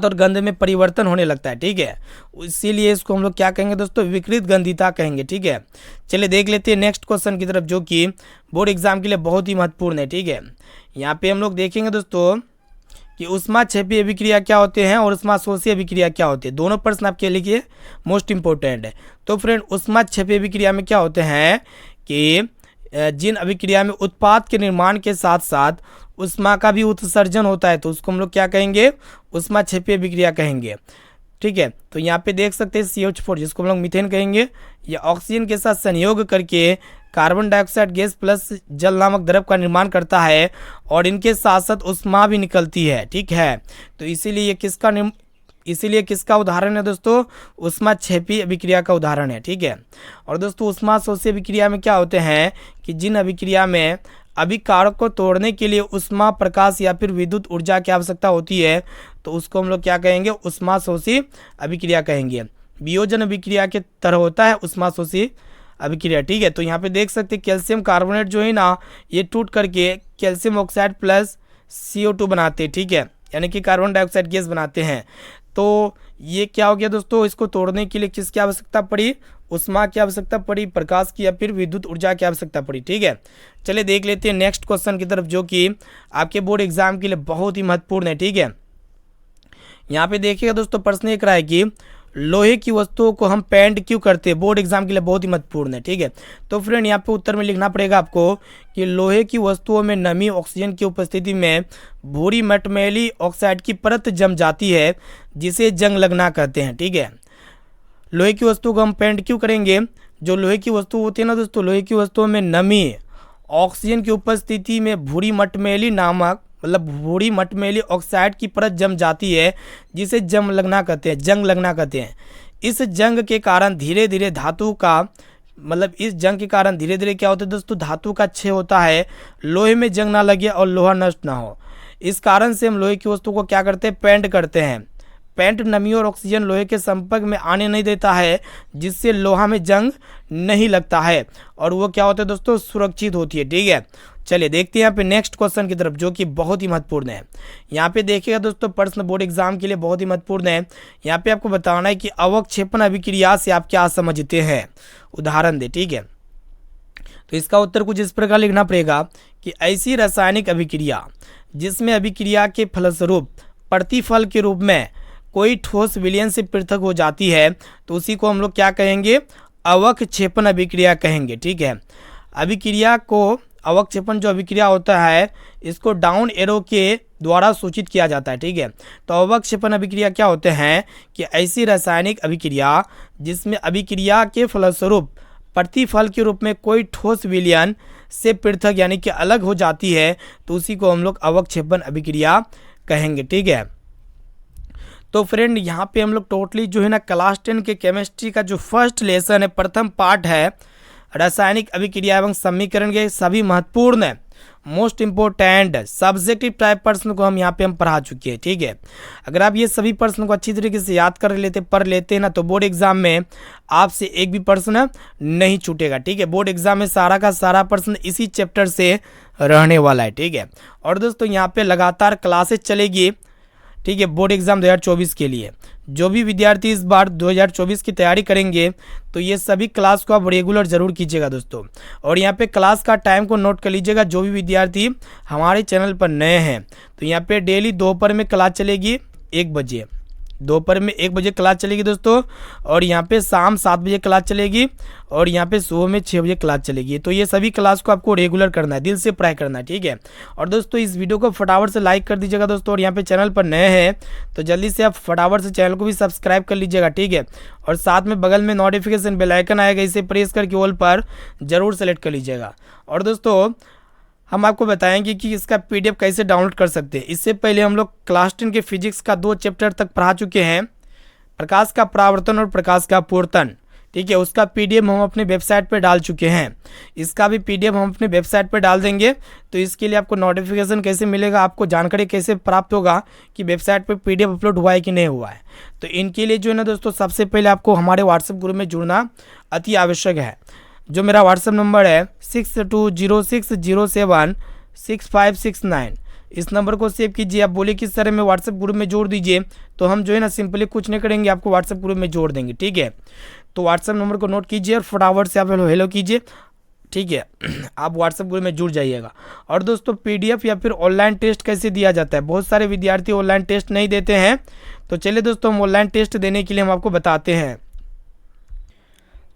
और गंध में परिवर्तन होने लगता है, ठीक है। इसीलिए इसको हम लोग क्या कहेंगे दोस्तों, विकृत गंधिता कहेंगे, ठीक है। चलिए देख लेते हैं नेक्स्ट क्वेश्चन की तरफ, जो कि बोर्ड एग्जाम के लिए बहुत ही महत्वपूर्ण है, ठीक है। यहाँ पे हम लोग देखेंगे दोस्तों कि ऊष्माक्षेपी अभिक्रिया क्या होते हैं और ऊष्माशोषी अभिक्रिया क्या होती है। दोनों प्रश्न आपके लिए मोस्ट इंपॉर्टेंट है। तो फ्रेंड, ऊष्माक्षेपी अभिक्रिया में क्या होते हैं कि जिन अभिक्रिया में उत्पाद के निर्माण के साथ साथ ऊष्मा का भी उत्सर्जन होता है, तो उसको हम लोग क्या कहेंगे, ऊष्माक्षेपी अभिक्रिया कहेंगे, ठीक है। तो यहाँ पे देख सकते हैं CH4, जिसको हम लोग मीथेन कहेंगे, यह ऑक्सीजन के साथ संयोग करके कार्बन डाइऑक्साइड गैस प्लस जल नामक द्रव का निर्माण करता है, और इनके साथ साथ ऊष्मा भी निकलती है, ठीक है। तो इसीलिए किसका उदाहरण है दोस्तों, ऊष्माक्षेपी अभिक्रिया का उदाहरण है, ठीक है। और दोस्तों ऊष्माशोषी अभिक्रिया में क्या होते हैं कि जिन अभिक्रिया में अभिकारक को तोड़ने के लिए उष्मा, प्रकाश या फिर विद्युत ऊर्जा की आवश्यकता होती है, तो उसको हम लोग क्या कहेंगे, उष्माशोषी अभिक्रिया कहेंगे। वियोजन अभिक्रिया के तरह होता है उष्माशोषी अभिक्रिया, ठीक है। तो यहाँ पे देख सकते हैं कैल्शियम कार्बोनेट जो है ना, ये टूट करके कैल्शियम ऑक्साइड प्लस CO2 बनाते हैं, ठीक है, यानी कि कार्बन डाइऑक्साइड गैस बनाते हैं। तो ये क्या हो गया दोस्तों, इसको तोड़ने के लिए किसकी आवश्यकता पड़ी, उष्मा की आवश्यकता पड़ी, प्रकाश की या फिर विद्युत ऊर्जा की आवश्यकता पड़ी, ठीक है। चलिए देख लेते हैं नेक्स्ट क्वेश्चन की तरफ, जो कि आपके बोर्ड एग्जाम के लिए बहुत ही महत्वपूर्ण है, ठीक है। यहाँ पे देखिएगा दोस्तों, प्रश्न एक रहा है कि लोहे की वस्तुओं को हम पेंट क्यों करते हैं, बोर्ड एग्जाम के लिए बहुत ही महत्वपूर्ण है, ठीक है। तो फ्रेंड यहाँ पे उत्तर में लिखना पड़ेगा आपको कि लोहे की वस्तुओं में नमी, ऑक्सीजन की उपस्थिति में भूरी मटमैली ऑक्साइड की परत जम जाती है, जिसे जंग लगना कहते हैं, ठीक है। लोहे की वस्तुओं को हम पेंट क्यों करेंगे, जो लोहे की वस्तु होती है ना दोस्तों, लोहे की वस्तुओं में नमी, ऑक्सीजन की उपस्थिति में भूरी मटमैली नामक भूरी मटमैली ऑक्साइड की परत जम जाती है, जिसे जंग लगना कहते हैं। इस जंग के कारण धीरे धीरे धातु का इस जंग के कारण धीरे धीरे क्या होता है दोस्तों, धातु का क्षय होता है, लोहे में जंग ना लगे और लोहा नष्ट ना हो। इस कारण से हम लोहे की वस्तु को क्या करते हैं, पेंट करते हैं। पेंट नमी और ऑक्सीजन लोहे के संपर्क में आने नहीं देता है, जिससे लोहा में जंग नहीं लगता है और वो क्या होता है दोस्तों, सुरक्षित होती है, ठीक है। चलिए देखते हैं यहाँ पे नेक्स्ट क्वेश्चन की तरफ, जो कि बहुत ही महत्वपूर्ण है। यहाँ पे देखिएगा दोस्तों, प्रश्न बोर्ड एग्जाम के लिए बहुत ही महत्वपूर्ण है। यहाँ पे आपको बताना है कि अवक्षेपण अभिक्रिया से आप क्या समझते हैं, उदाहरण दे, ठीक है। तो इसका उत्तर कुछ इस प्रकार लिखना पड़ेगा कि ऐसी रासायनिक अभिक्रिया जिसमें अभिक्रिया के फलस्वरूप प्रतिफल के रूप में कोई ठोस विलयन से पृथक हो जाती है, तो उसी को हम लोग क्या कहेंगे, अवक्षेपण अभिक्रिया कहेंगे, ठीक है। अभिक्रिया को अवक्षेपण जो अभिक्रिया होता है, इसको डाउन एरो के द्वारा सूचित किया जाता है, ठीक है। तो अवक्षेपण अभिक्रिया क्या होते हैं कि ऐसी रासायनिक अभिक्रिया जिसमें अभिक्रिया के फलस्वरूप प्रतिफल के रूप में कोई ठोस विलयन से पृथक यानी कि अलग हो जाती है, तो उसी को हम लोग अवक्षेपण अभिक्रिया कहेंगे, ठीक है। तो फ्रेंड यहाँ पे हम लोग टोटली जो है ना क्लास 10 के केमिस्ट्री का जो फर्स्ट लेसन है, प्रथम पार्ट है, रासायनिक अभिक्रिया एवं समीकरण के सभी महत्वपूर्ण मोस्ट इंपोर्टेंट सब्जेक्टिव टाइप प्रश्न को हम यहाँ पे पढ़ा चुके हैं, ठीक है। अगर आप ये सभी प्रश्न को अच्छी तरीके से याद कर लेते, पढ़ लेते हैं ना, तो बोर्ड एग्जाम में आपसे एक भी प्रश्न नहीं छूटेगा, ठीक है। बोर्ड एग्जाम में सारा का सारा प्रश्न इसी चैप्टर से रहने वाला है, ठीक है। और दोस्तों यहाँ पे लगातार क्लासेस चलेगी, ठीक है, बोर्ड एग्जाम 2024 के लिए। जो भी विद्यार्थी इस बार 2024 की तैयारी करेंगे, तो ये सभी क्लास को आप रेगुलर जरूर कीजिएगा दोस्तों। और यहाँ पे क्लास का टाइम को नोट कर लीजिएगा, जो भी विद्यार्थी हमारे चैनल पर नए हैं, तो यहाँ पे डेली दोपहर में क्लास चलेगी 1 बजे, दोपहर में 1 बजे क्लास चलेगी दोस्तों। और यहाँ पे शाम 7 बजे क्लास चलेगी और यहाँ पे सुबह में 6 बजे क्लास चलेगी। तो ये सभी क्लास को आपको रेगुलर करना है, दिल से पढ़ाई करना है, ठीक है। और दोस्तों इस वीडियो को फटाफट से लाइक कर दीजिएगा दोस्तों। और यहाँ पे चैनल पर नए हैं तो जल्दी से आप फटाफट से चैनल को भी सब्सक्राइब कर लीजिएगा, ठीक है। और साथ में बगल में नोटिफिकेशन बेल आइकन आएगा, इसे प्रेस करके ऑल पर जरूर सेलेक्ट कर लीजिएगा। और दोस्तों हम आपको बताएंगे कि इसका PDF कैसे डाउनलोड कर सकते हैं। इससे पहले हम लोग क्लास 10 के फिजिक्स का 2 चैप्टर तक पढ़ा चुके हैं, प्रकाश का परावर्तन और प्रकाश का अपवर्तन, ठीक है। उसका PDF हम अपने वेबसाइट पर डाल चुके हैं, इसका भी PDF हम अपने वेबसाइट पर डाल देंगे। तो इसके लिए आपको नोटिफिकेशन कैसे मिलेगा, आपको जानकारी कैसे प्राप्त होगा कि वेबसाइट पर PDF अपलोड हुआ है कि नहीं हुआ है, तो इनके लिए जो है ना दोस्तों, सबसे पहले आपको हमारे व्हाट्सएप ग्रुप में जुड़ना अति आवश्यक है। जो मेरा व्हाट्सएप नंबर है 6206076569, इस नंबर को सेव कीजिए। आप बोले कि सर मैं व्हाट्सएप ग्रुप में जोड़ दीजिए, तो हम जो है ना सिंपली कुछ नहीं करेंगे, आपको व्हाट्सएप ग्रुप में जोड़ देंगे, ठीक है। तो व्हाट्सएप नंबर को नोट कीजिए और फटाफट से आप हेलो कीजिए, ठीक है। आप व्हाट्सएप ग्रुप में जुड़ जाइएगा। और दोस्तों PDF या फिर ऑनलाइन टेस्ट कैसे दिया जाता है, बहुत सारे विद्यार्थी ऑनलाइन टेस्ट नहीं देते हैं, तो चलिए दोस्तों हम ऑनलाइन टेस्ट देने के लिए हम आपको बताते हैं।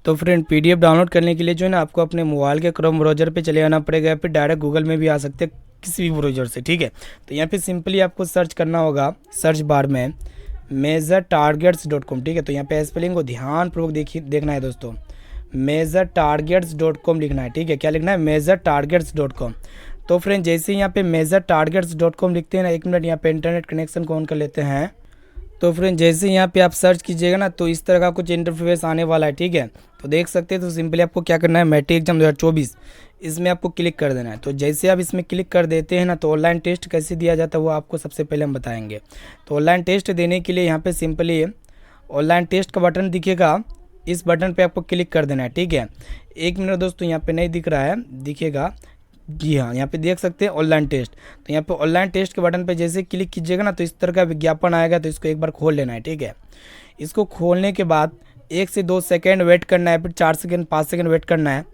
तो फ्रेंड PDF डाउनलोड करने के लिए जो है ना, आपको अपने मोबाइल के क्रोम ब्राउज़र पे चले आना पड़ेगा, या फिर डायरेक्ट गूगल में भी आ सकते हैं, किसी भी ब्राउज़र से, ठीक है। तो यहाँ पे सिंपली आपको सर्च करना होगा सर्च बार में measuretargets.com, ठीक है। तो यहाँ पे स्पेलिंग को ध्यानपूर्वक देखना है दोस्तों, measuretargets.com लिखना है, ठीक है। क्या लिखना है, measuretargets.com। तो फ्रेंड जैसे ही यहाँ पे measuretargets.com लिखते हैं ना, 1 मिनट यहाँ पे इंटरनेट कनेक्शन को ऑन कर लेते हैं। तो फ्रेंड जैसे यहाँ पे आप सर्च कीजिएगा ना, तो इस तरह का कुछ इंटरफेस आने वाला है, ठीक है। तो देख सकते हैं, तो सिंपली आपको क्या करना है, मैट्रिक एग्जाम 2024 इसमें आपको क्लिक कर देना है। तो जैसे आप इसमें क्लिक कर देते हैं ना, तो ऑनलाइन टेस्ट कैसे दिया जाता है वो आपको सबसे पहले हम बताएंगे। तो ऑनलाइन टेस्ट देने के लिए यहाँ पे सिंपली ऑनलाइन टेस्ट का बटन दिखेगा, इस बटन पे आपको क्लिक कर देना है, ठीक है। 1 मिनट दोस्तों, यहाँ पे नहीं दिख रहा है, दिखेगा, जी हाँ, यहाँ पे देख सकते हैं ऑनलाइन टेस्ट। तो यहाँ पे ऑनलाइन टेस्ट के बटन पे जैसे क्लिक कीजिएगा ना, तो इस तरह का विज्ञापन आएगा, तो इसको एक बार खोल लेना है, ठीक है। इसको खोलने के बाद 1 से 2 सेकेंड वेट करना है, फिर 4 सेकेंड 5 सेकेंड वेट करना है,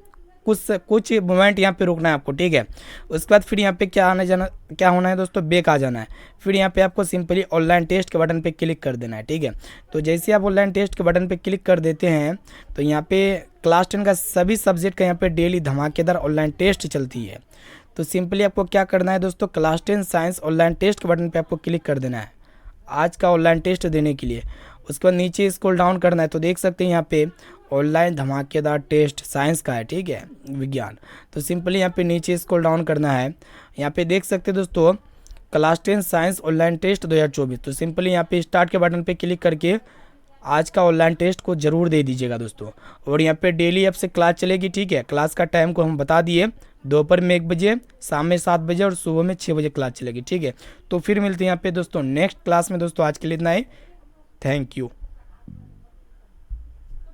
कुछ मोमेंट यहाँ पे रुकना है आपको, ठीक है। उसके बाद फिर यहाँ पे क्या होना है दोस्तों, बैक आ जाना है। फिर यहाँ पे आपको सिंपली ऑनलाइन टेस्ट के बटन पे क्लिक कर देना है, ठीक है। तो जैसे आप ऑनलाइन टेस्ट के बटन पे क्लिक कर देते हैं, तो यहाँ पे क्लास 10 का सभी सब्जेक्ट का यहाँ पे डेली धमाकेदार ऑनलाइन टेस्ट चलती है। तो सिंपली आपको क्या करना है दोस्तों, क्लास 10 साइंस ऑनलाइन टेस्ट के बटन पे आपको क्लिक कर देना है आज का ऑनलाइन टेस्ट देने के लिए। उसके बाद नीचे स्क्रॉल डाउन करना है, तो देख सकते हैं यहाँ पे ऑनलाइन धमाकेदार टेस्ट साइंस का है, ठीक है, विज्ञान। तो सिंपली यहाँ पे नीचे स्क्रॉल डाउन करना है, यहाँ पे देख सकते हैं दोस्तों क्लास 10 साइंस ऑनलाइन टेस्ट 2024। तो सिंपली यहाँ पे स्टार्ट के बटन पे क्लिक करके आज का ऑनलाइन टेस्ट को ज़रूर दे दीजिएगा दोस्तों। और यहाँ पे डेली आपसे क्लास चलेगी, ठीक है। क्लास का टाइम को हम बता दिए, दोपहर में 1 बजे, शाम में 7 बजे और सुबह में 6 बजे क्लास चलेगी, ठीक है। तो फिर मिलते हैं यहाँ पे दोस्तों नेक्स्ट क्लास में। दोस्तों आज के लिए इतना ही, थैंक यू।